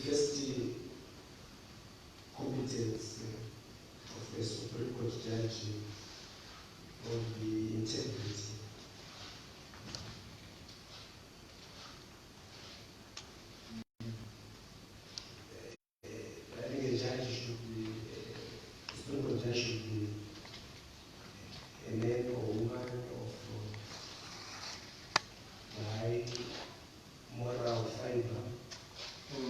first competence of a Supreme Court judge would be integrity. I think a judge should be, a Supreme Court judge should be a man or woman of high moral fiber, who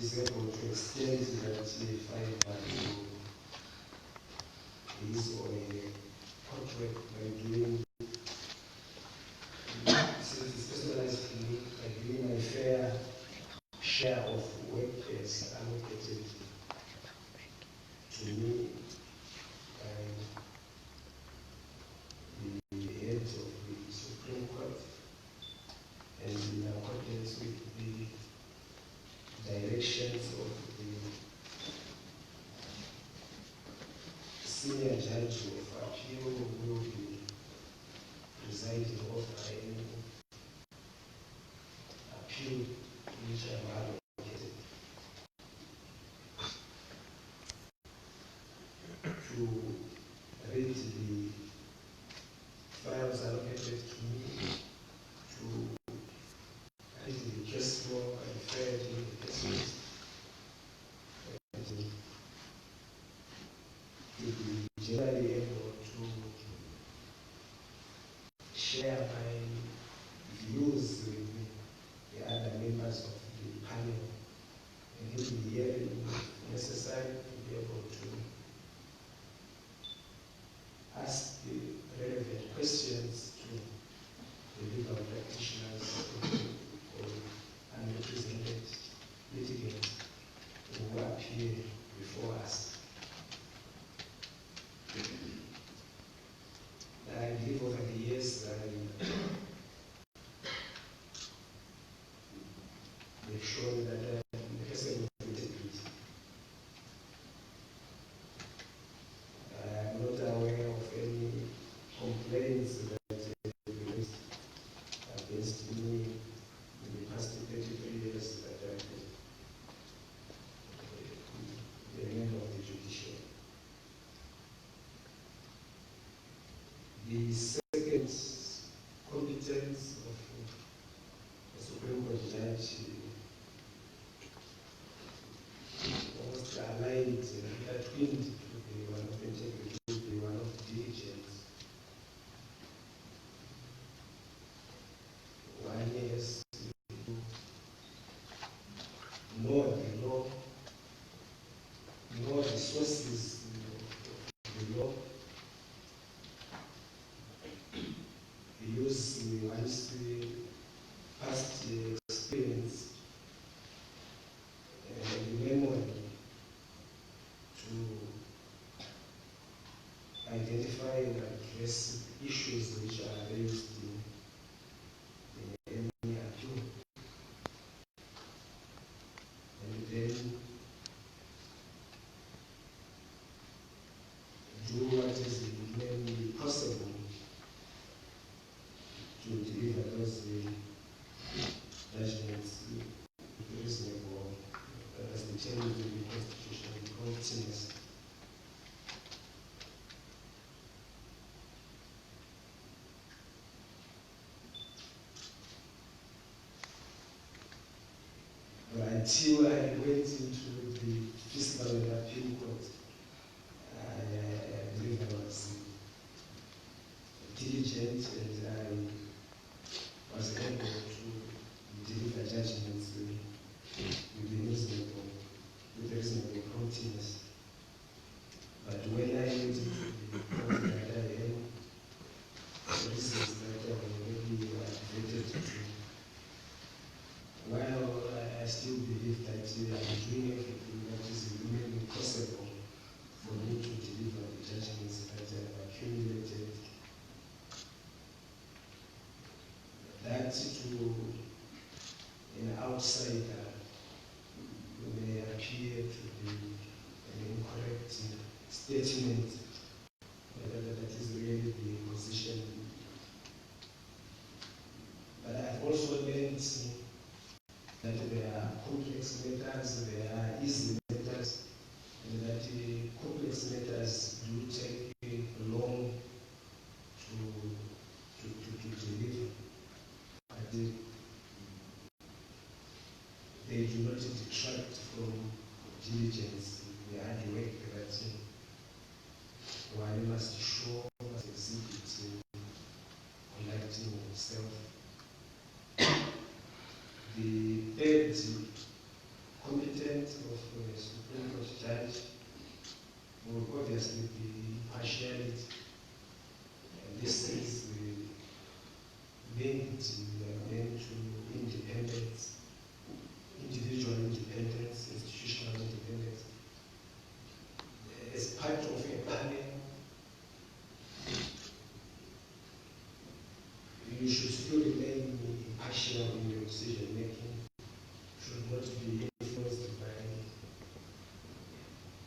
is able to extend that fiber to his or her contract by doing specialized by giving a fair share of work as allocated to me by the heads of the Supreme Court, and in accordance with the directions of the senior judge of appeal, who will be presiding over any appeal which I'm allocated to read the files allocated to me, to read the case law and refer to the cases, and to be generally able to share my views with the other members of the panel, and he'll be hearing if necessary to be able to ask the relevant questions to the legal practitioners or unrepresented litigants who appear before us. I believe over the years they've shown that the person of integrity. I'm not aware of any complaints that have been raised against me in the past 33 years that I've been a member of the judiciary. The second competence of the Supreme Court judge almost aligned and attuned to the one of integrity, to the one of diligence. One is to know the law, know the sources of the law, use one's past experience and memory to identify and address issues which are raised in any appeal. And then do what is humanly possible to deliver those judgments reasonable, as determined in the Constitution, and continuous. But until I went into the Fiscal and Appeal Court, I believe I was diligent, and I was able to deliver judgments with reasonable promptness. But when I went into the court that I am, for reasons that I already adverted to, while I still believe that I'm doing everything that is humanly possible for me to deliver the judgments that I have accumulated, that to an outsider may appear to be an incorrect statement, whether that is really the position. But I've also learned that there are complex matters, there are easy matters, and that complex matters do take long to deliver. But they do not detract from diligence, the hard work that one must show, must exhibit in conducting himself. The third competence of a Supreme Court judge will obviously be partiality. And this is linked to independence, individual independence, institutional independence. As part of a panel, you should still remain impartial in your decision making, should not be influenced by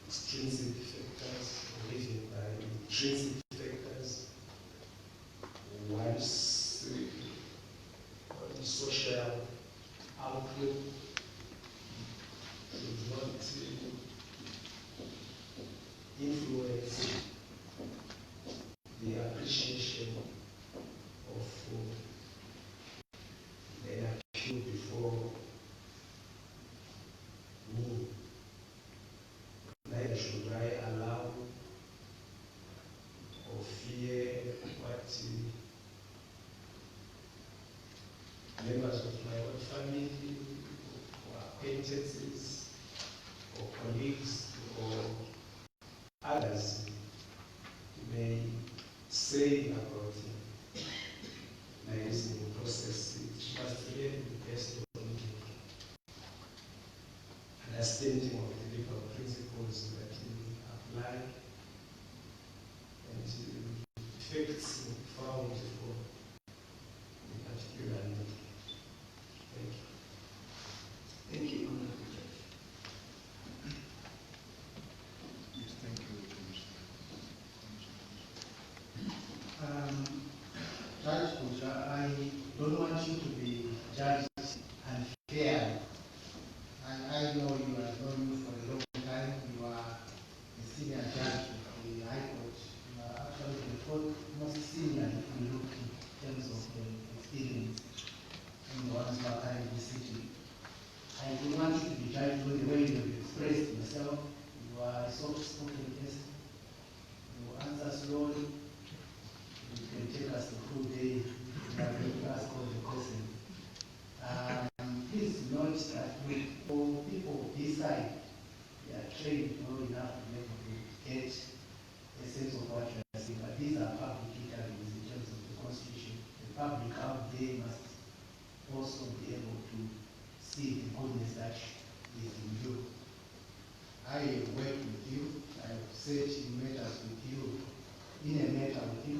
extrinsic factors or even by intrinsic factors. One's social outlook should not influence the appreciation of an appeal before me. Neither should I allow or fear what members of my own family or acquaintances or colleagues or others may say about my listening process. It must really be based on understanding of the legal principles that we apply and effects found for the particular need. Thank you. Thank you, Honorable Judge. Yes, thank you, Judge Kuja, I don't want you to be judged unfairly. And I know you have known you for a long time. You are a senior judge of the High Court. You are actually the fourth most senior if we look in terms of experience in the ones that are in the city. I don't want you to be judged with the way you have expressed yourself. You are a soft-spoken person. You answer slowly. You can take us the full day. You are going to ask all the questions. Please note that for people this side, they are trained well enough to be able to get a sense of what you are saying. But these are public interviews in terms of the Constitution. The public out there must also be able to see the goodness that is in you. I have worked with you. I have sat in matters with you. In a matter with you,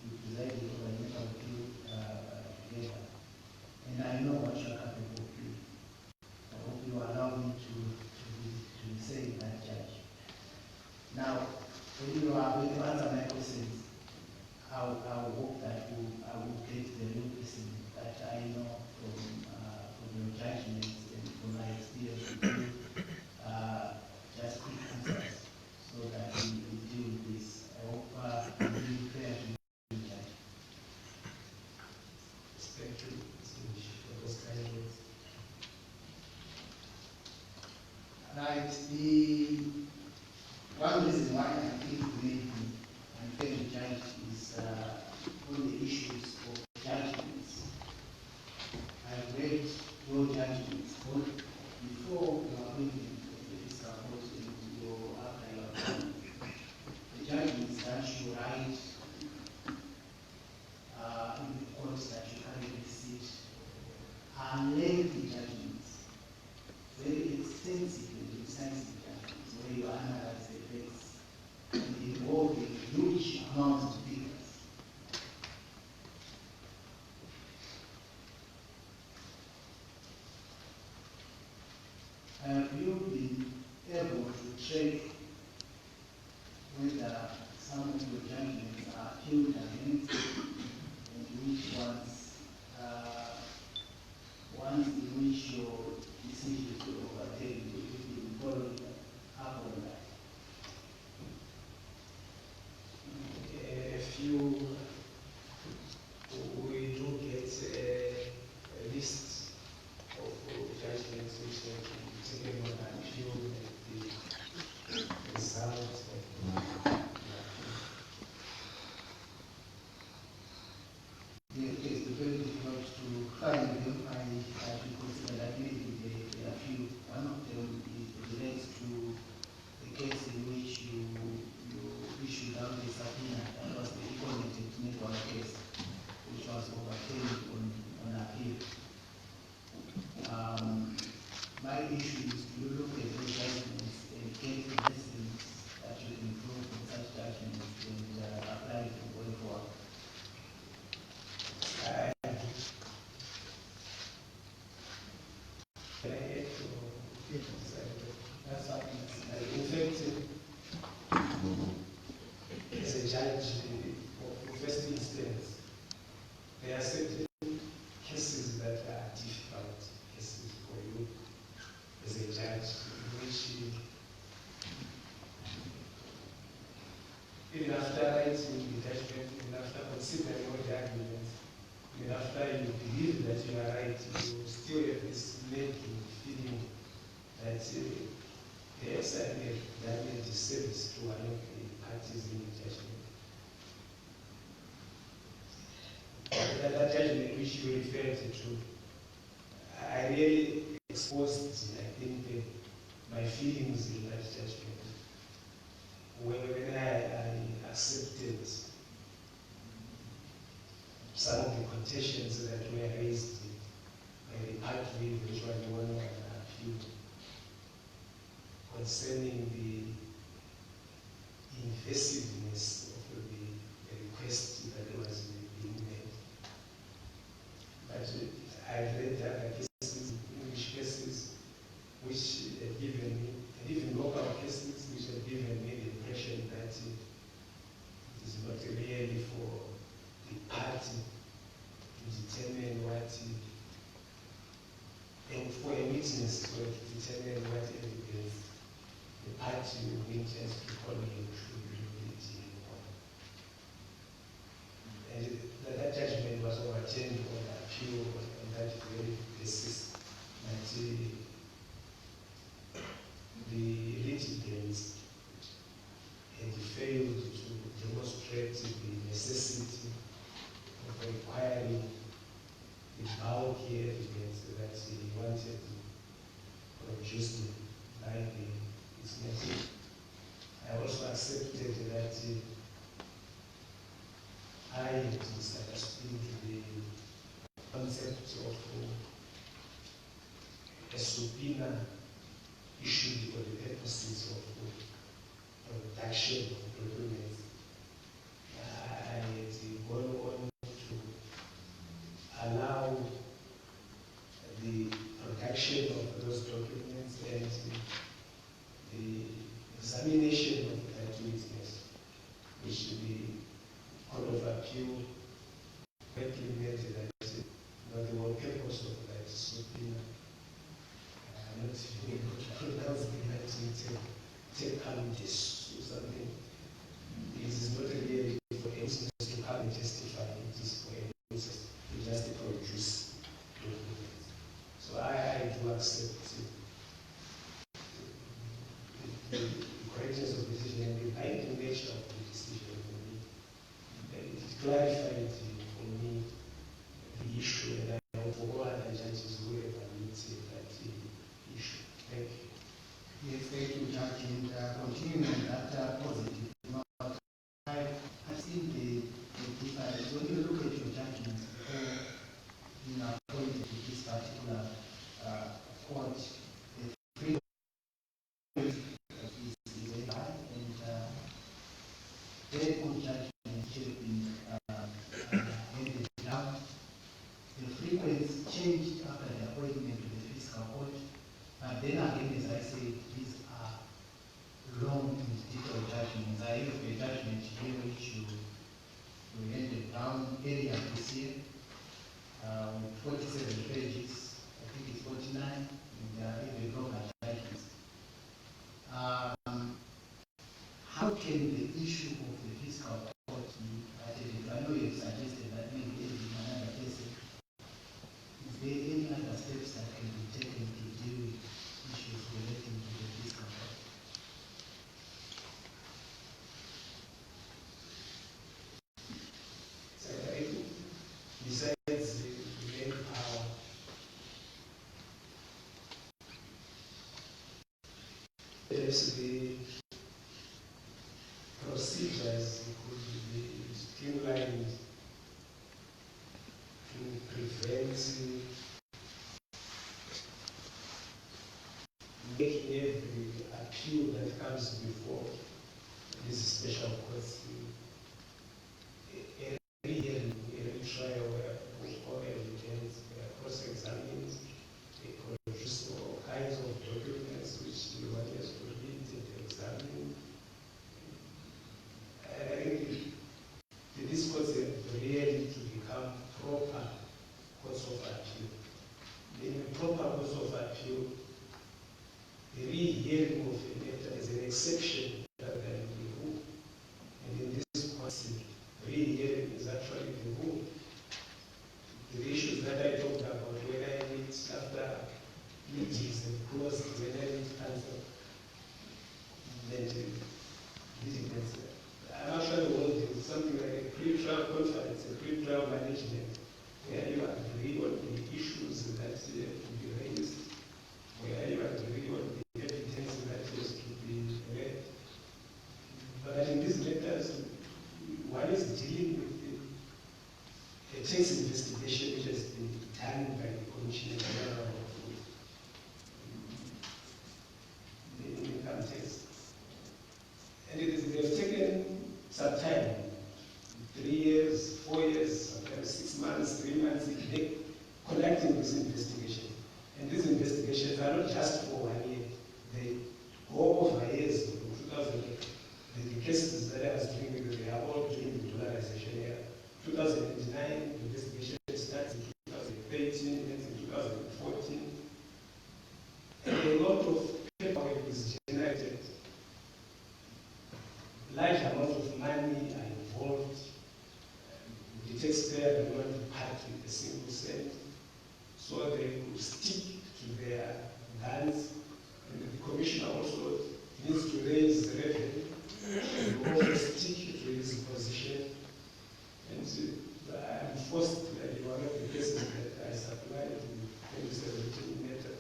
we presided over a matter with you together. And I know what you are capable of doing. I hope you allow me to be saying that, Judge. Now, when you are going to answer my questions, I hope that I will get the real person that I know from your judgments and from my experience with you. Just quick answers so that we deal with this. I hope I'm being fair to you, Judge. Thank you for those kind words. Right. The one reason why I think we may be unfair to judge is on the issues of judgments. I've read your judgments both before your appointment of the fiscal court and after your appointment. The judgments that you write in the courts that you currently sit are lengthy judgments, very extensive and decisive judgments, where you analyze the facts find them, I should consider that maybe there are few. One of them relates to the case in which you issued out a subpoena. That was the Econet network case, which was overturned on appeal. My issue is to look at those judgments and get the lessons that should improve from such judgments and apply it going forward. That's something In fact, as a judge of first instance, there are certain cases that are difficult cases for you as a judge, in which even after writing the judgment, even after considering all the arguments, even after you believe that you are right, you still have this nagging feeling that perhaps I may have done a disservice to one of the parties in the judgment. That judgment which you referred to, I really exposed, I think, my feelings in that judgment. When I accepted some of the contentions that were raised by the party, which was the one on appeal, concerning the invasiveness of the request that was being made. But I read other cases, English cases, which had given me, and even local cases, which had given me the impression that it is not really for the party to determine what, and for a witness to determine what evidence the party who intends to call him should be guilty on. And that judgment was overturned on appeal on that very basis. And the litigants had failed to demonstrate the necessity of requiring the bulky evidence that he wanted produced by the business. I also accepted that I had misunderstood the concept of a subpoena issued for the purposes of production of documents. I had gone on to allow the production of those documents and the examination of that witness, which the Court of Appeal recommended that the whole purpose of that subpoena. I'm not able to pronounce the Latin take counties or something. It is not really for a witness to come and testify, it is for a witness to just produce documents. So I do accept the correctness of the decision and the binding nature of the decision for me. And it clarified for me the issue, and I hope for all other judges who evaluate that issue. Thank you. Yes, thank you, Judge. And continuing on that positive note, I've seen the difference. When you look at your judgments before being appointed to this particular court, the freedom is very high, and very good judgments have been handed down. The frequency changed after the appointment to the fiscal court. But then again, as I say, these are long and detailed judgments. I have a judgment here which you handed down earlier this year with 47 pages. I think it's 49, and even longer judgments. How can the issue of the fiscal court be attended? I know you have suggested that maybe in another case. Is there any other steps that can be taken to deal with issues relating to the fiscal court? So, besides the manpower prevent making every appeal that comes before these special courts a hearing, a trial where all evidence cross-examined, they produce all kinds of documents which the one has to read and examine. And I think these courts have really to become proper courts of appeal. In a proper courts of appeal, the re-hearing of a matter is an exception rather than the rule. And in this course, re-hearing is actually the rule. The issues that I talked about, when I meet after meetings and closed, when I meet counsel, then litigants, I'm actually holding something like a pre-trial conference, a pre-trial management, where you agree on the issues that have to be raised, where you agree on the evidence that has to be read. But in these matters, one is dealing with a tax investigation which has been done by the Commissioner General of the Income Tax. And they have taken some time, 3 years, 4 years, sometimes 6 months, 3 months, they conducting this investigation. And these investigations are not just for 1 year. They go over years. In 2008, the cases that I was doing, they are all during the dollarization era. 2009, the investigation starts in 2013, ends in 2014. And a lot of paperwork is generated. Large amounts of money are involved. The taxpayer does not part with a single cent. So they will stick to their guns. And the commissioner also needs to raise the revenue. He also stick to his position. And I'm forced, like one of the cases that I supplied in 2017 matter,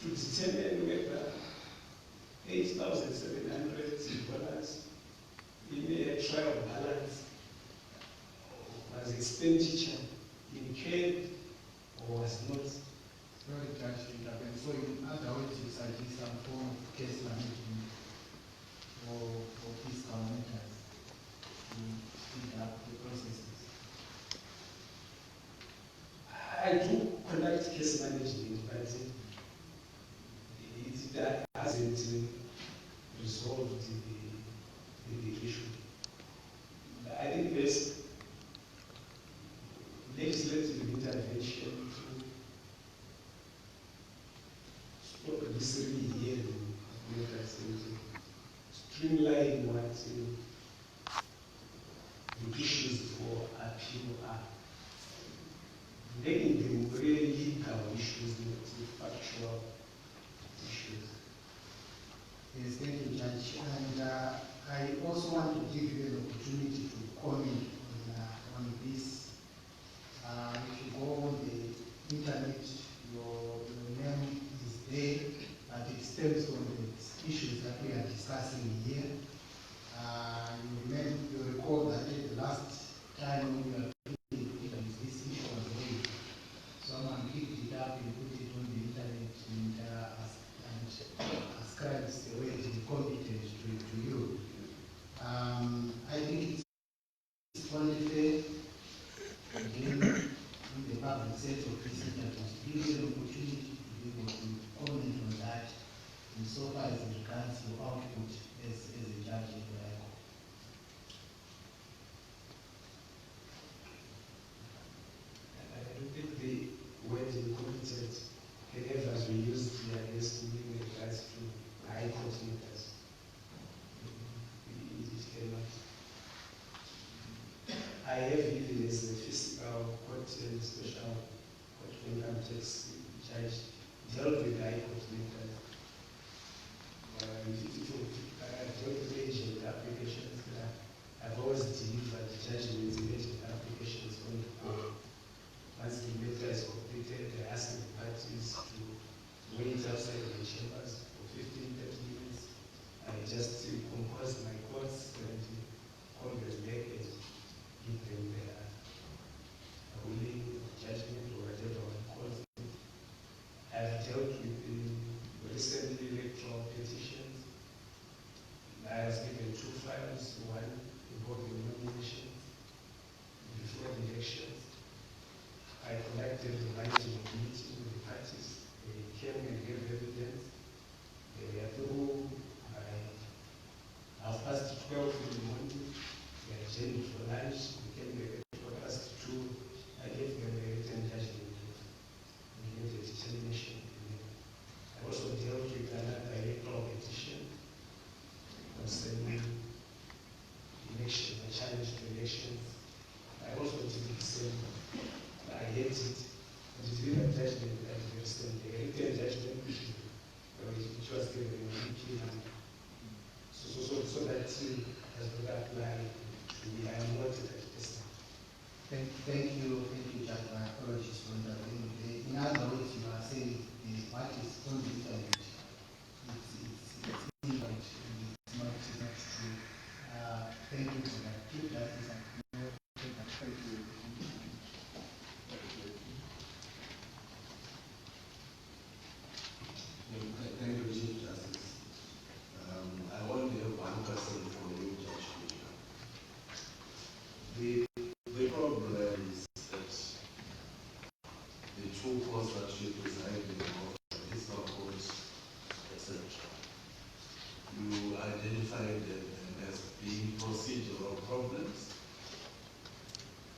to determine whether $8,700 in a trial balance was expenditure incurred or was not. Sorry, Judge, so in other words, you suggest some form of case management for fiscal matters to speed up the processes. I do conduct case management, but it hasn't resolved the issue. I think there's legislative intervention to stop this re-hearing matters and streamline what the issues for appeal are. Making them really legal issues, not factual issues. Yes, thank you, Judge. And I also want to give you an opportunity to comment on this. If you go on the internet, your name is there, but it stems from the issues that we are discussing here. You recall that the last time we were dealing with this issue was raised. Someone picked it up and put it on the internet and ascribes the weight and competence to you. I think it's only fair, again, in the public sector of this interview, to give you an opportunity to be able to comment on that, insofar as it regards your output as a judge in the High Court. I don't think the word incompetent can ever be used against me in regards to high court matters. It cannot. I have even as a fiscal court and special court income tax judge dealt with high court matters. I've dealt with agent applications. I've always delivered judgments in agent applications on the court. Once the matter is completed, they ask the parties to wait outside the chambers for 15, 30 minutes. I just compose my courts and call them back and give them their ruling judgment inviting a meeting with the parties. They came and gave evidence. They were through by 12:30 in the morning. We adjourned for lunch. We came back at 2:15. I gave them a written judgment of immediate determination. I also dealt with another electoral petition concerning election, a challenge to elections. I also did the same. I hate it. But it's been a judgment that we have sent, a written judgment which was given in the UK number. So that has not applied to me. I am not at this time. Thank you, Jack. My apologies for intervening. In other words, you are saying what is on the internet, it's invalid, it's not true. Thank you for that. Chief Justice, Thank you. Thank you, Chief Justice. I only have one question for you, Judge Fisher. The problem is that the two courts that you preside in the fiscal court, etc., you identified them as being procedural problems,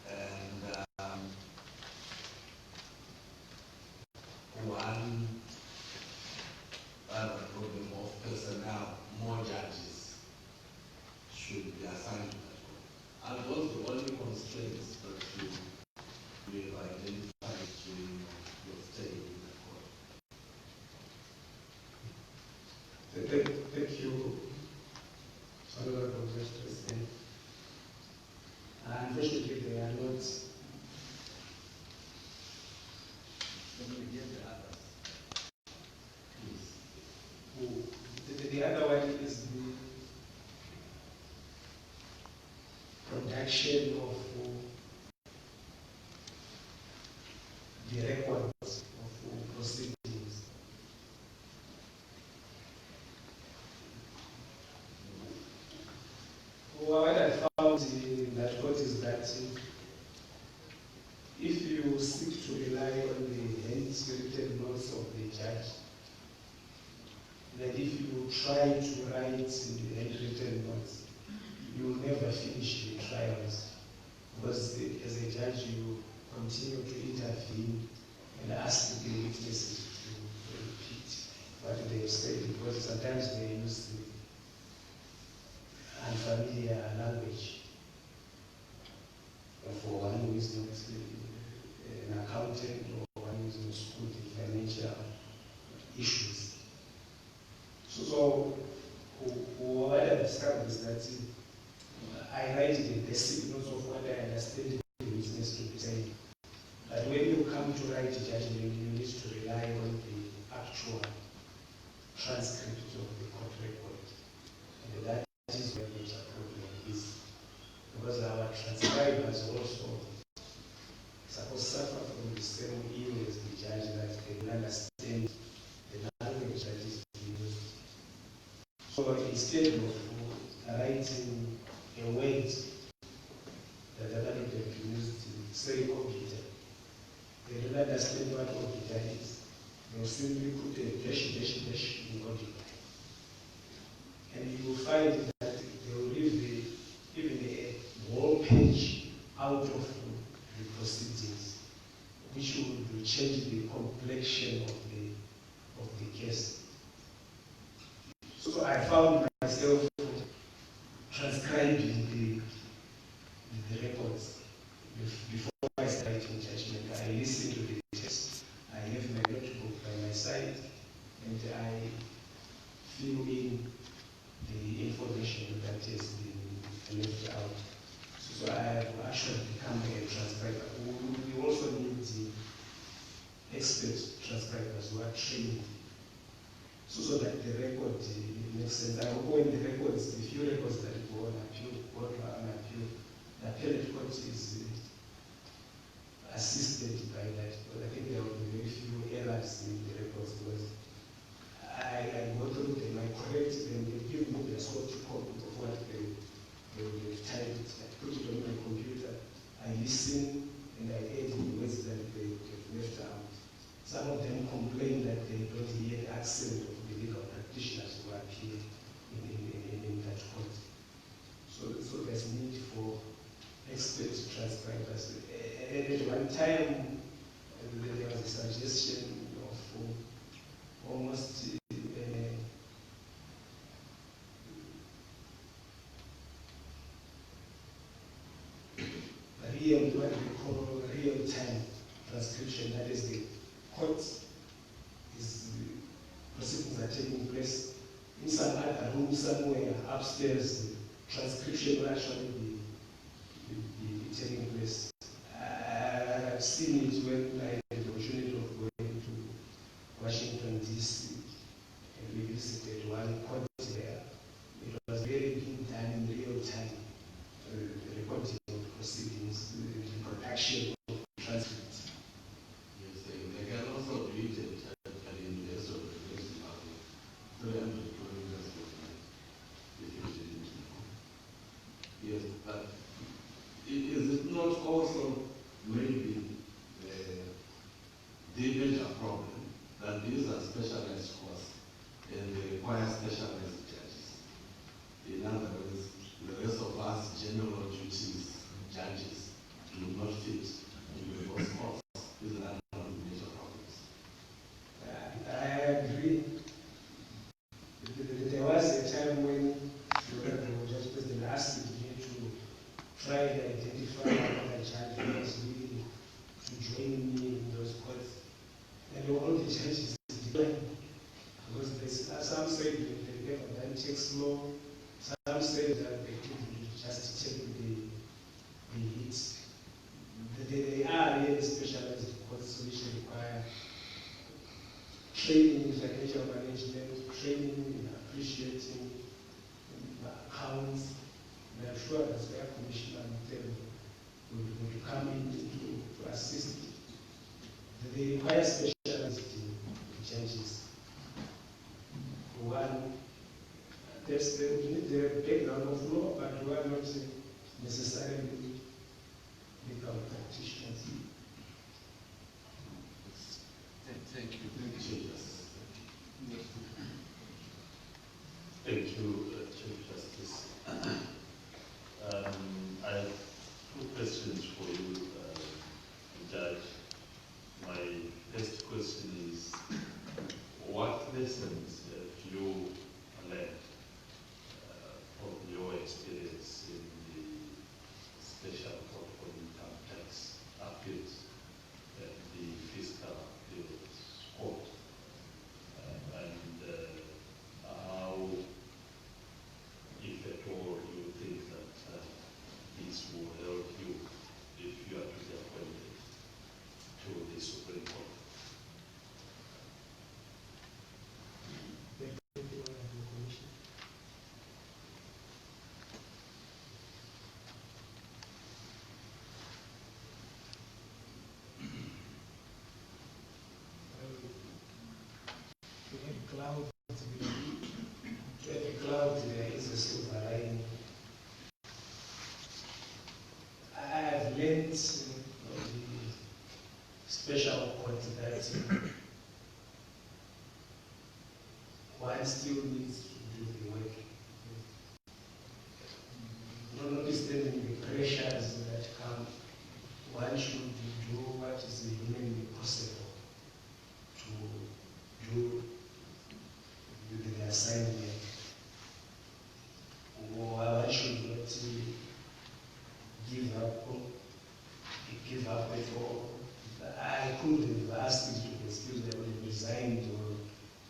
and one other problem of personnel, more judges should be assigned to that court. Are those the only constraints that you have identified during your stay in the court? Thank you, Honorable Vice President. Unfortunately, they are not. Can we hear the others? Please. The other one is the production of the records of proceedings. What I found in that court is that if you seek to rely on the handwritten notes of the judge, that if you try to write in the handwritten notes, you will never finish the trials, because as a judge you continue to intervene and ask the witnesses to repeat what they have said, because sometimes they use the unfamiliar language. For one who is not an accountant or one who is not schooled in financial issues. So what I discovered is that I write the basic notes of what I understand the witness to be saying. But when you come to write a judgment, you need to rely on the actual transcript of the court record. And that is where the problem is. Because our transcribers also suppose suffer from the same ill as the judge, that they will understand the language that is being used. So instead of writing a word that the other people have used, say computer, they don't understand what computer is. They will simply put a dash in computer. And you will find that they will leave even a whole page out of the proceedings, which will change the complexion of the case. So I found myself transcribing the records before I start in judgment. I listen to the text. I have my notebook by my side, and I fill in the information that has been left out. So I have actually become a transcriber. We also need the expert transcribers who are trained, so that the record makes sense. I hope when the records, the few records that go on appeal, the appellate court is assisted by that. But I think there will be very few errors in the records, because I go through them, I correct them, they give me the soft copy of what they have typed. I put it on my computer, I listen, and I add the words that they have left some of them complain that they don't hear the accent of the legal practitioners who appear in that court. So there's need for experts transcribers. At one time, there was a suggestion of almost what we call real-time transcription. That is, the court proceedings are taking place in some other room somewhere upstairs. The transcription will actually be taking place. I've seen it when I had the opportunity of going to Washington, D.C., and we visited one court there. It was very being done in real time, the recording of proceedings, the production of transcripts. Yes, they can also do it in the rest of the place. 300 kilometers if you didn't know. Yes, but is it not also maybe the major problem that these are specialized courses and they require specialized judges? In other words, the rest of us general duties judges do not fit into those courses. These are one of the major problems. I agree. There was a time when the Judge President asked me to try and identify another judge who was willing to join me in those courts. And all the judges declined. Because some said they never done tax law, some said that they couldn't just check the hits. They are really specialized courts which require training in financial management, training in appreciating accounts, and I'm sure that their commissioner will come in to assist. They require specialized judges. One, there's the background of law, but we are not necessarily legal practitioners. Thank you. Thank you, Chief Justice. I have two questions for you, Judge. My first question is, what lessons have you learned from your experience in the Special Court for Income Tax Appeals at the Fiscal Appeals Court? And how, if at all, you think that this will help you if you are to be appointed to the Supreme Court? To every cloud there is a silver lining. I have learned from the special court that one still needs to do the work. Notwithstanding the pressures that come, one should do what is humanly possible to do the assignment. One should not give up at all. I could have asked you to excuse me, I would have resigned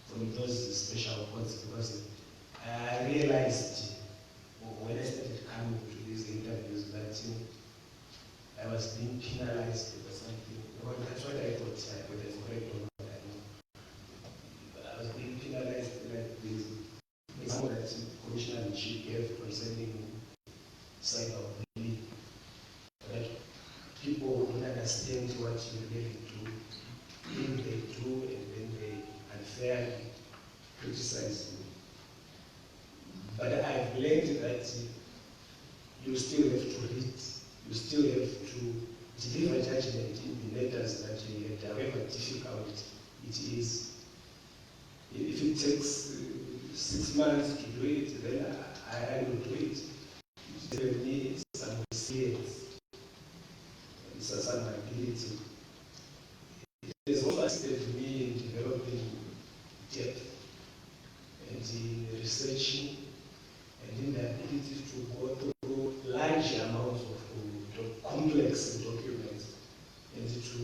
from those special courts because I realized when I started coming to these interviews that I was being penalized for something. Well, that's what I thought, whether it's correct or not, I don't know. I was being penalized like this. Example that Commissioner Michi gave concerning cyberbullying. That people don't understand what you're getting to, think they do, and then they unfairly criticize you. But I've learned that you still have to read, you still have to deliver judgment in the matters that you had, however difficult it is. If it takes 6 months to do it, then I will do it. It needs some skills, some ability. It has also assisted me in developing depth and in researching and in the ability to go through large amounts of complex documents and to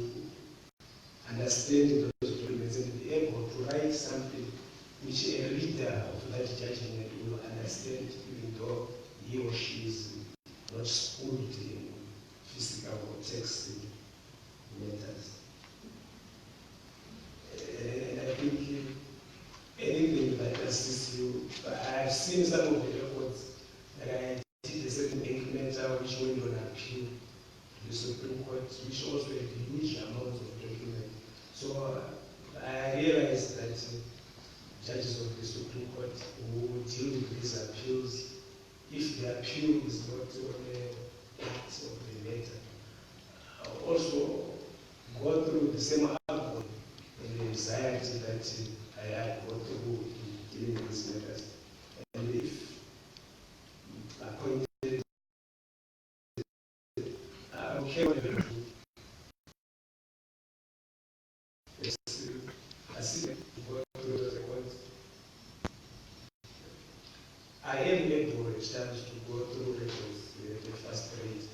understand those documents and be able to write something which a reader of that judgment will understand, even though he or she is not schooled in physical or text matters. And I think anything that assists you, I've seen some of the records that I did a certain bank matter which went on appeal to the Supreme Court, which also had huge amounts of documents. So I realized that judges of the Supreme Court who deal with these appeals, if the appeal is not on a part of the matter, also go through the same argument and the anxiety that I go through in dealing with these matters. And if appointed, I'm careful to assist to go through the records. I am able at times to go through records at the first rate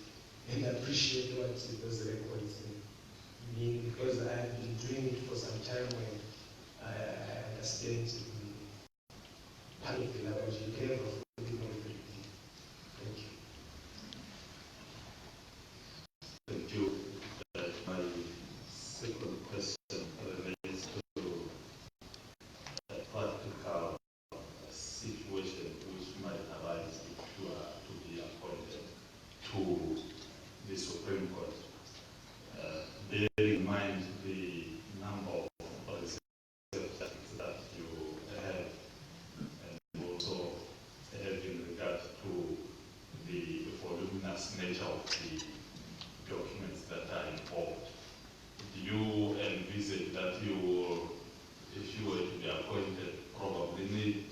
and appreciate what those records mean, because I've been doing it for some time when I understand the part of the language you have of putting everything. Thank you. Thank you. My second question relates to a practical situation which might arise if you are to be appointed to the Supreme Court. Bearing in mind the number of reserve judges that you have, and also in regard to the voluminous nature of the documents that are involved, do you envisage that you will, if you were to be appointed, probably need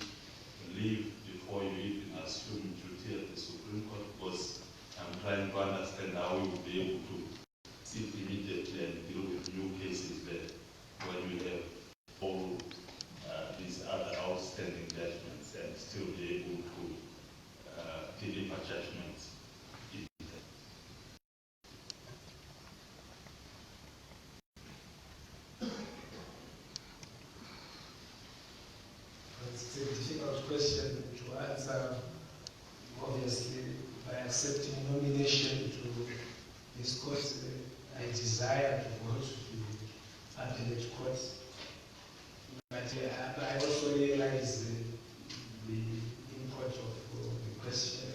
leave before you even assume duty at the Supreme Court? Because I'm trying to understand how you will be able to sit immediately and deal with new cases there when you have all these other outstanding judgments and still be able to deliver judgments. It's a difficult question to answer. Obviously, by accepting nomination to this court, I desire to go to the appellate court. But I also realize the import of the question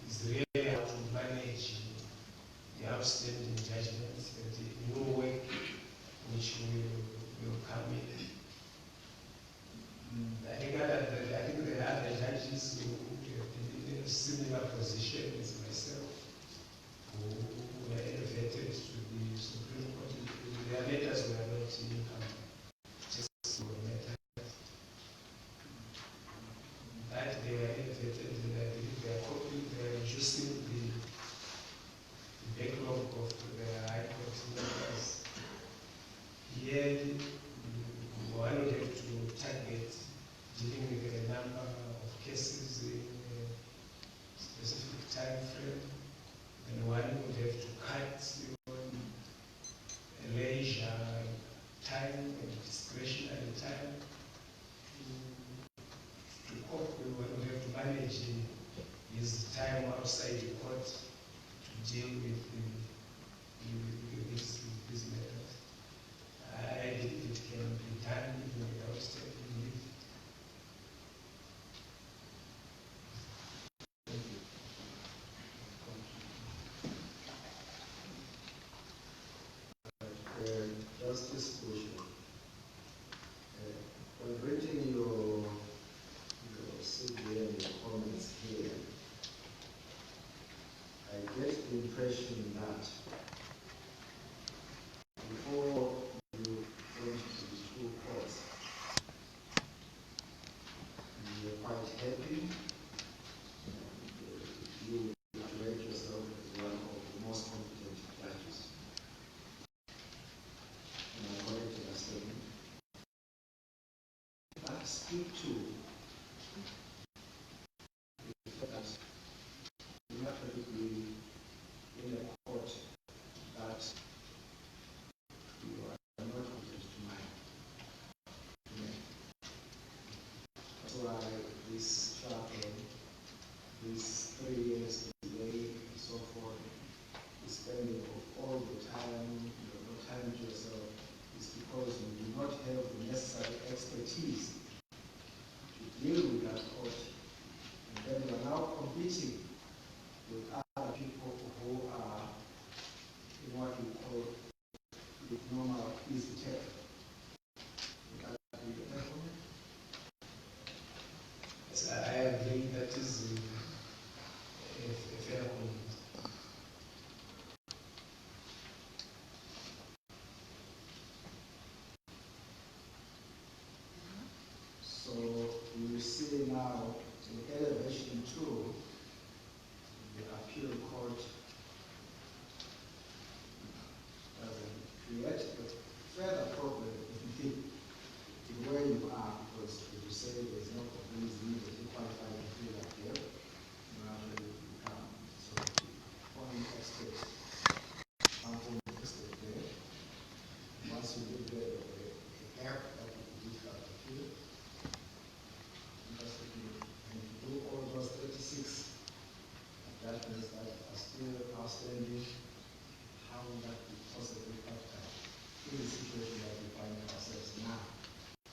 is really how to manage the outstanding judgments and the new work which will come in. I think there are other judges who have been in a similar position as myself, who were elevated to the Supreme Court. Their letters were not income, just matters. But they were elevated, and I believe they are reducing the backlog of the High Court members. Here, one would have to target dealing with a number of cases in a specific time frame, and one would have to cut on leisure time and discretionary time to cope with. One would have to manage his time outside the court to deal with these matters. I believe it can be done even without taking leave. Justice Bushman, when reading your CV and your comments here, I get the impression that before you went to stick to the fact that you naturally be in a court that you are not committed to mine. That's why this struggle, this 3 years delay and so forth, the spending of all the time, no time to yourself, is because you do not have the necessary expertise to deal with that court. And then you are now competing with other people who are in what we call the normal easy tech. Would that be the point? Yes, I agree that is a fair comment. So you see now in elevation 2, the appeal court doesn't create a further problem in where you are, because if you say there's no complete legally qualified appeal appeal, you actually become sort of the point expert, something interested there. Once you get there, the gap that you can difficult to fill. Because if you do all those 36 judgments that are still outstanding, how would that be possibly factored in the situation that we find ourselves now?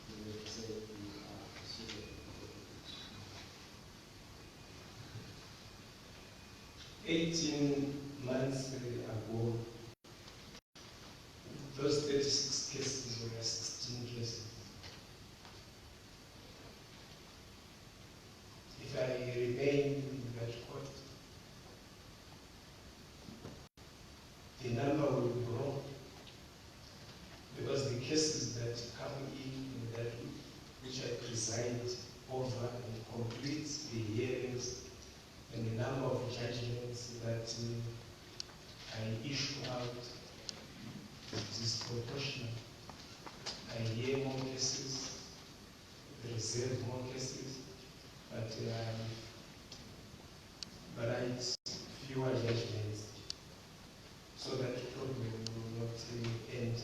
We will say we are pursuing 18 months ago, those 36 cases were 16 cases. If I remain in that court, the number will grow, because the cases that come in that which I preside over and complete the hearings, and the number of judgments that I issue out is disproportionate. I hear more cases, reserve more cases, but write fewer judgments, so that problem will not end,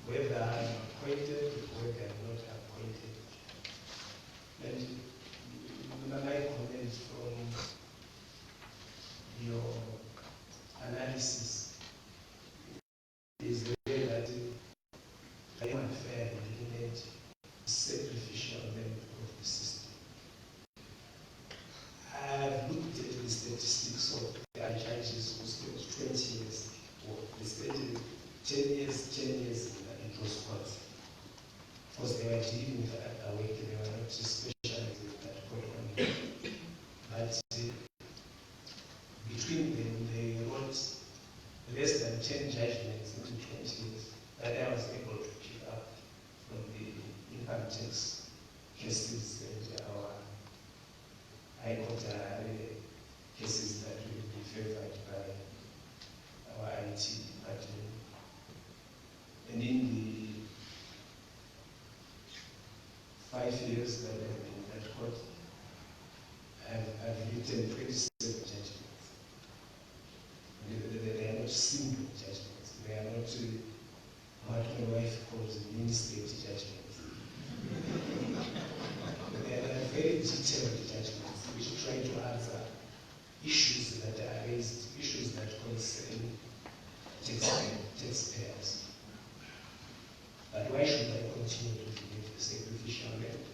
whether I'm appointed or whether I'm not appointed. And my comment from your analysis is really that I am unfair and eliminate sacrificial element of the system. I've looked at the statistics of the judges who spent 20 years, or they spent 10 years in those courts. Of course, they were dealing with awake, they were not specialized in that court only. But between them, they wrote less than 10 judgments into 20 years that I was able to pick up from the income tax cases and our High Court cases that will be favored by our IT department. And in the 5 years that I've been in that court, I've written 27 judgments. They are not single judgments. They are not what my wife calls mini-state judgments. They are very detailed judgments which try to answer issues that are raised, issues that concern taxpayers. But why should I continue to believe the sacrificial method?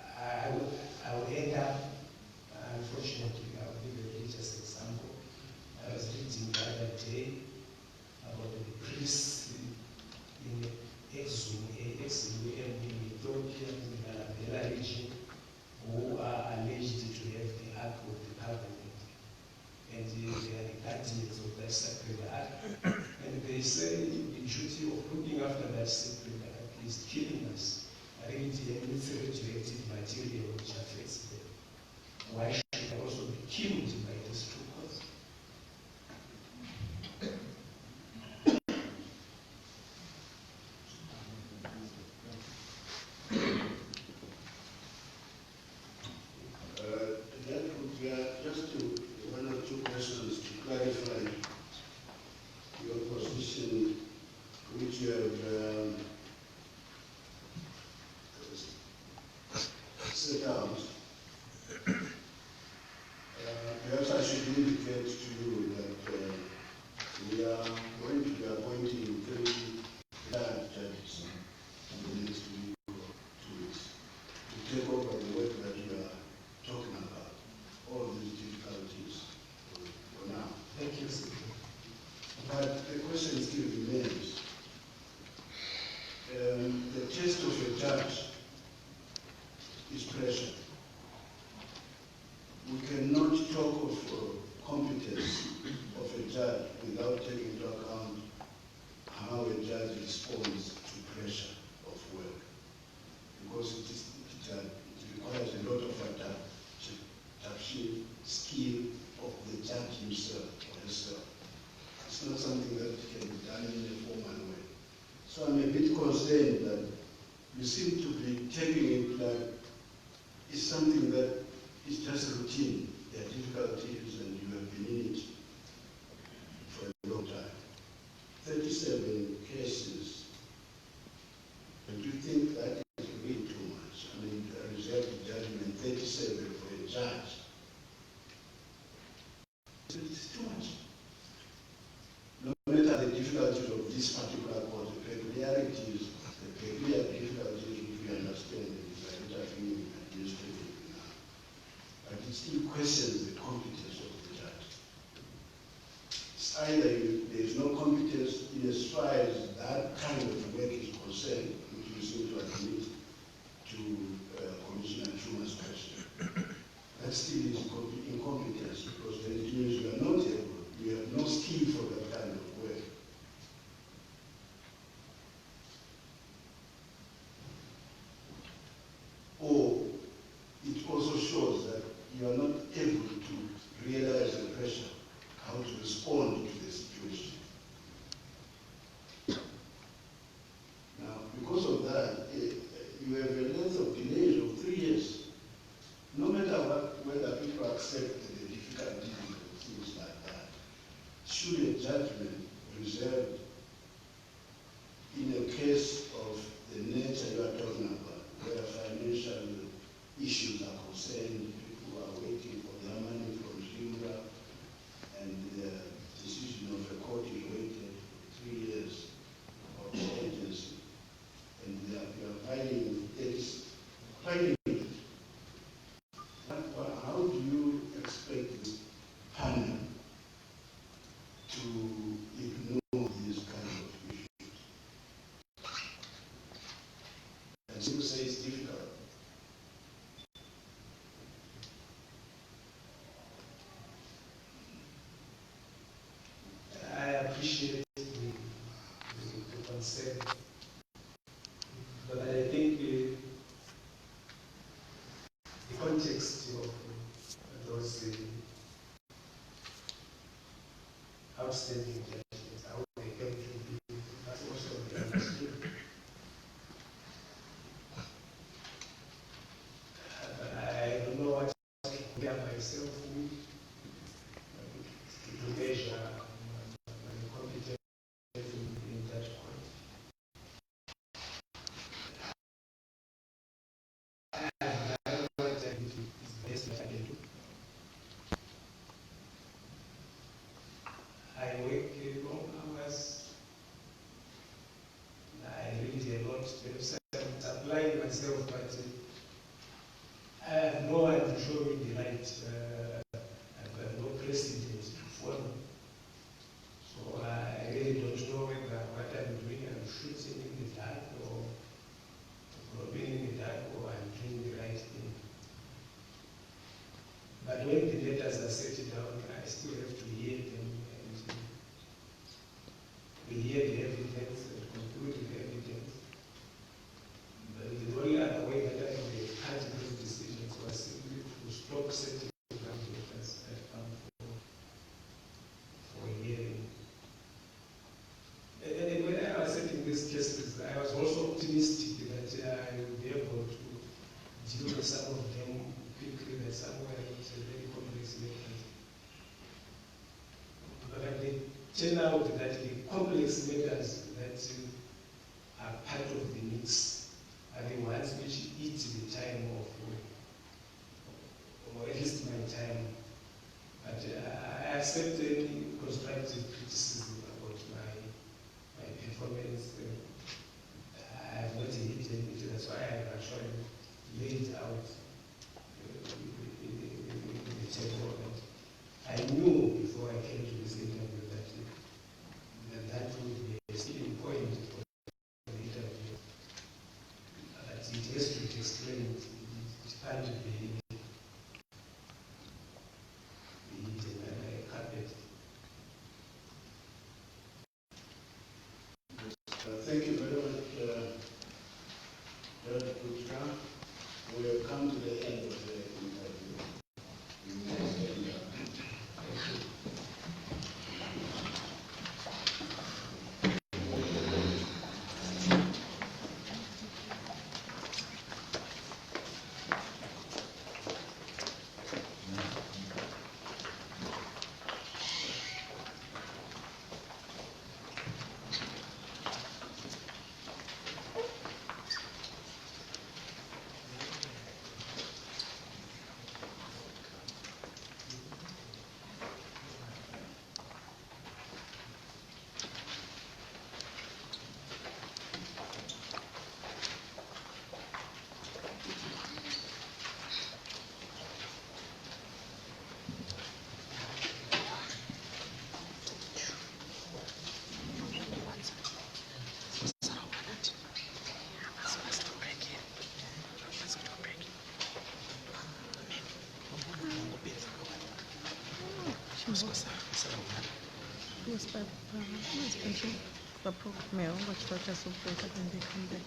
I will end up, unfortunately, I'll give a religious example. I was reading the other day about the priests in Exum, in Ethiopia, in the Lalabela region, who are alleged to have the Ark of the Covenant. And they are the guardians of that sacred Ark. And they say the duty of looking after that sacred Ark is killing us, radiating radioactive material which affects them. Why should I also be killed by these two causes? you have set out, perhaps I should indicate to you that we are going to be appointing 3 judges in the next week or 2 weeks to take over the work that we are talking about, all these difficulties for now. Thank you, sir. But the question still remains. The test of a judge is pressure. We cannot talk of competence of a judge without taking into account how a judge responds to pressure of work. Because it requires a lot of skill of the judge himself or herself. It's not something that can be done in a formal way. So I'm a bit concerned that you seem to be taking it like it's something that is just routine. There are difficulties and you have been in it for a long time. 37 cases. And do you think that is really too much? I mean, a reserved judgment, 37 for a judge. It's too much. No matter the difficulties of this particular court, the peculiarities, the peculiar difficulties which we understand is like interviewing administratively now. But it still questions the competence of the judge. It's either there is no competence in as far as that kind of work is concerned, which you seem to admit to Commissioner Truman's question. That still is incompetence because then it means you are not able, you have no skill for that kind of work. Or it also shows that you are not able to realize the pressure, how to respond to the situation. Now, because of that, you have a length of delays of 3 years. No matter whether people accept the difficulties and things like that, should a judgment reserved in a case of the nature you are talking about, where financial issues are concerned, people are waiting for their money from Zimbabwe, and the decision of a court is waited for 3 years of the agency, and you are filing it. How do you expect this panel to ignore these kind of issues? And you say it's difficult. I appreciate the concern, but I think the context of those outstanding judgments, how they came to be, must also be understood. But I don't know what to compare myself with to measure my competence in that point. I don't know what I think is the best that I can do. I work long hours. I read a lot. I'm applying myself, but I have no one to show me the right. I've got no precedent to follow. So I really don't know whether what I'm doing, I'm shooting in the dark or groping in the dark or I'm doing the right thing. But when the letters are set down, I still have to hear them and we hear the evidence and conclude the evidence. But the only other way that I can catch those decisions was simply to stop setting down letters that come for hearing. And when I was setting these cases, I was also optimistic that I would be able to deal with some of them quickly, that somewhere it's a very complex matter. But they turn out that the complex matters that are part of the mix. I think ones which eat the time of, or at least my time. But I accept any constructive criticism about my performance. I have not hidden it, that's why I have actually laid out the table. I knew before I came to this interview that would be a sticking point for the interview. But it has to be explained. It can't be hidden under a carpet. Thank you very much, Judge Putra. We have come to the end of the interview. We may end, Meu, vou te trocar super para vender também.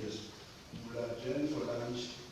yes, we'll adjourn for lunch.